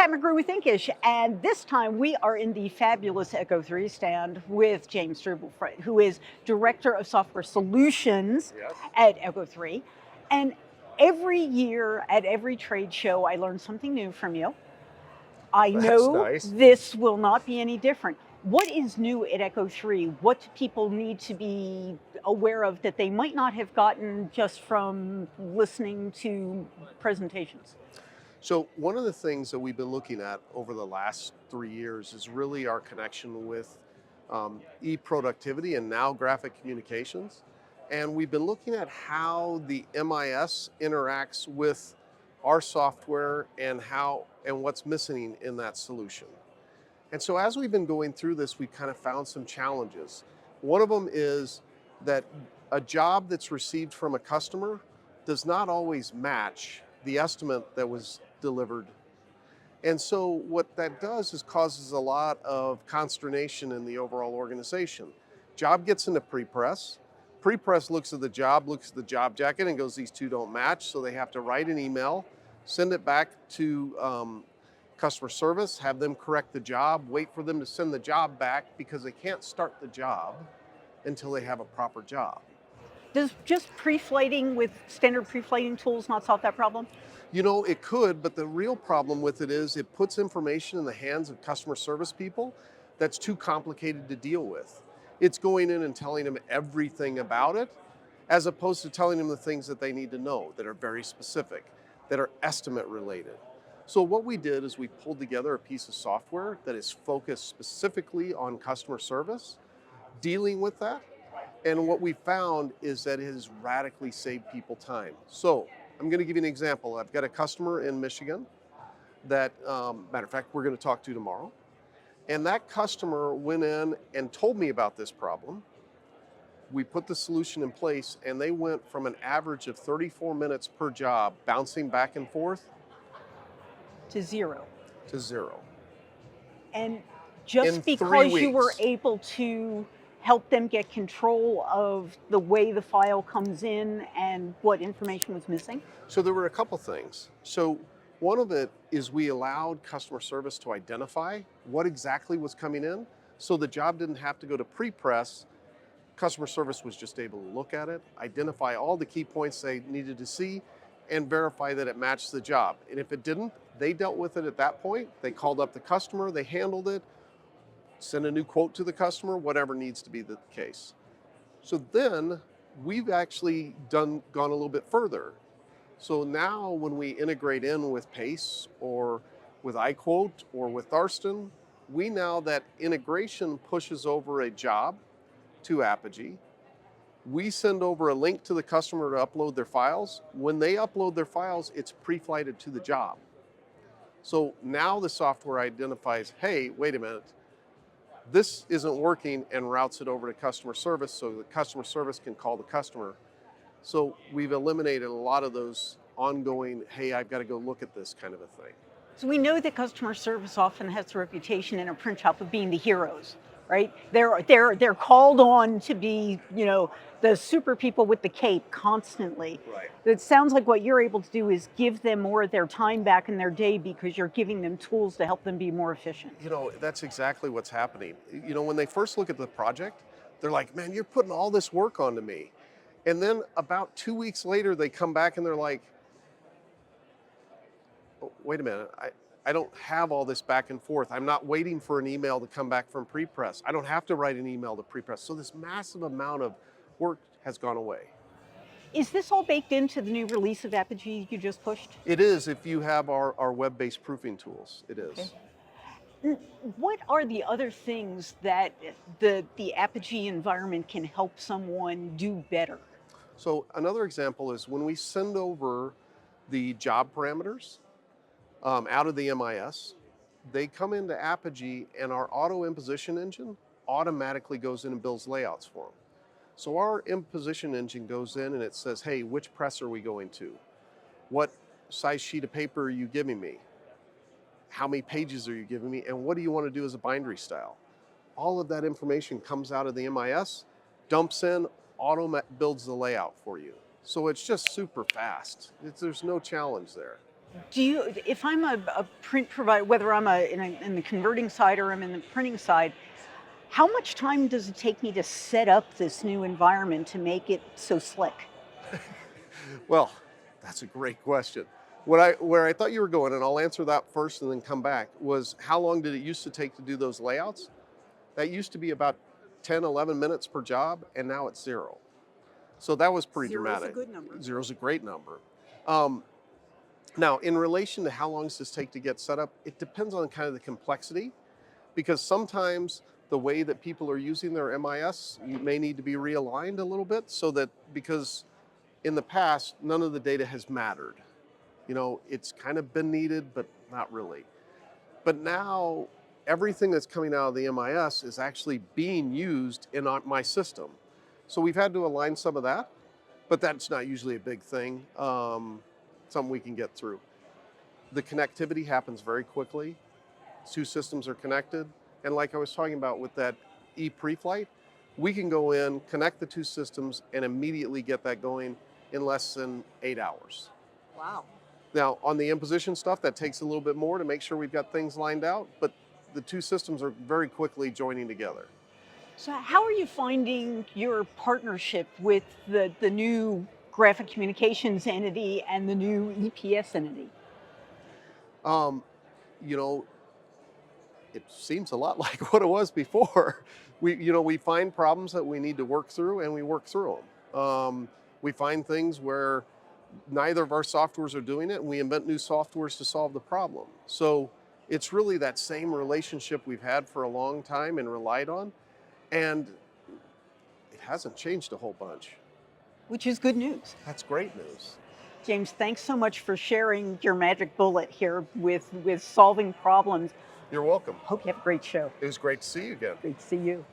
Pat McGrew with Inkish, and this time we are in the fabulous Echo 3 stand with James Struble, who is Director of Software Solutions Yes. at Echo 3. And every year at every trade show, I learn something new from you. I That's know nice. this will not be any different. What is new at Echo 3? What do people need to be aware of that they might not have gotten just from listening to presentations? So one of the things that we've been looking at over the last 3 years is really our connection with e-productivity and now graphic communications. And we've been looking at how the MIS interacts with our software and what's missing in that solution. And so as we've been going through this, we've kind of found some challenges. One of them is that a job that's received from a customer does not always match the estimate that was delivered. And so what that does is causes a lot of consternation in the overall organization. Job gets into pre-press. Pre-press looks at the job, looks at the job jacket and goes, these two don't match. So they have to write an email, send it back to customer service, have them correct the job, wait for them to send the job back because they can't start the job until they have a proper job. Does just pre-flighting with standard pre-flighting tools not solve that problem? You know, it could, but the real problem with it is it puts information in the hands of customer service people that's too complicated to deal with. It's going in and telling them everything about it, as opposed to telling them the things that they need to know that are very specific, that are estimate related. So what we did is we pulled together a piece of software that is focused specifically on customer service, dealing with that. And what we found is that it has radically saved people time. So I'm going to give you an example. I've got a customer in Michigan that, matter of fact, we're going to talk to tomorrow. And that customer went in and told me about this problem. We put the solution in place and they went from an average of 34 minutes per job bouncing back and forth To zero. to zero And in just 3 because you were weeks. able to help them get control of the way the file comes in and what information was missing? So there were a couple things. So one of it is we allowed customer service to identify what exactly was coming in. So the job didn't have to go to pre-press. Customer service was just able to look at it, identify all the key points they needed to see, and verify that it matched the job. And if it didn't, they dealt with it at that point. They called up the customer, they handled it, send a new quote to the customer, whatever needs to be the case. So then we've actually gone a little bit further. So now when we integrate in with Pace or with iQuote or with Thurston, we now that integration pushes over a job to Apogee. We send over a link to the customer to upload their files. When they upload their files, it's pre-flighted to the job. So now the software identifies, hey, wait a minute, this isn't working, and routes it over to customer service so the customer service can call the customer. So we've eliminated a lot of those ongoing, hey, I've got to go look at this kind of a thing. So we know that customer service often has the reputation in a print shop of being the heroes, right? They're called on to be, the super people with the cape constantly. Right. It sounds like what you're able to do is give them more of their time back in their day because you're giving them tools to help them be more efficient. You know, that's exactly what's happening. You know, when they first look at the project, they're like, man, you're putting all this work onto me. And then about 2 weeks later, they come back and they're like, oh, wait a minute, I don't have all this back and forth. I'm not waiting for an email to come back from pre-press. I don't have to write an email to pre-press. So this massive amount of work has gone away. Is this all baked into the new release of Apogee you just pushed? It is if you have our web-based proofing tools, it is. Okay. What are the other things that the Apogee environment can help someone do better? So another example is when we send over the job parameters out of the MIS, they come into Apogee and our auto imposition engine automatically goes in and builds layouts for them. So our imposition engine goes in and it says, hey, which press are we going to? What size sheet of paper are you giving me? How many pages are you giving me? And what do you want to do as a bindery style? All of that information comes out of the MIS, dumps in, auto builds the layout for you. So it's just super fast. There's no challenge there. Do you, if I'm a print provider, whether I'm in the converting side or I'm in the printing side, how much time does it take me to set up this new environment to make it so slick? Well, that's a great question. Where I thought you were going, and I'll answer that first and then come back, was how long did it used to take to do those layouts? That used to be about 10, 11 minutes per job, and now it's zero. So that was pretty Zero is a dramatic. good number. Zero's a great number. Um, Now, in relation to how long does this take to get set up, it depends on kind of the complexity, because sometimes the way that people are using their MIS, you may need to be realigned a little bit so that, because in the past, none of the data has mattered. You know, it's kind of been needed, but not really. But now everything that's coming out of the MIS is actually being used in my system. So we've had to align some of that, but that's not usually a big thing. Something we can get through. The connectivity happens very quickly. Two systems are connected. And like I was talking about with that e-preflight, we can go in, connect the two systems, and immediately get that going in less than 8 hours. Wow. Now, on the imposition stuff, that takes a little bit more to make sure we've got things lined out, but the two systems are very quickly joining together. So, how are you finding your partnership with the new graphic communications entity and the new EPS entity? Um, you know, it seems a lot like what it was before. We find problems that we need to work through, and we work through them. We find things where neither of our softwares are doing it, and we invent new softwares to solve the problem. So it's really that same relationship we've had for a long time and relied on, and it hasn't changed a whole bunch. Which is good news. That's great news. James, thanks so much for sharing your magic bullet here with solving problems. You're welcome. Hope you have a great show. It was great to see you again. Great to see you.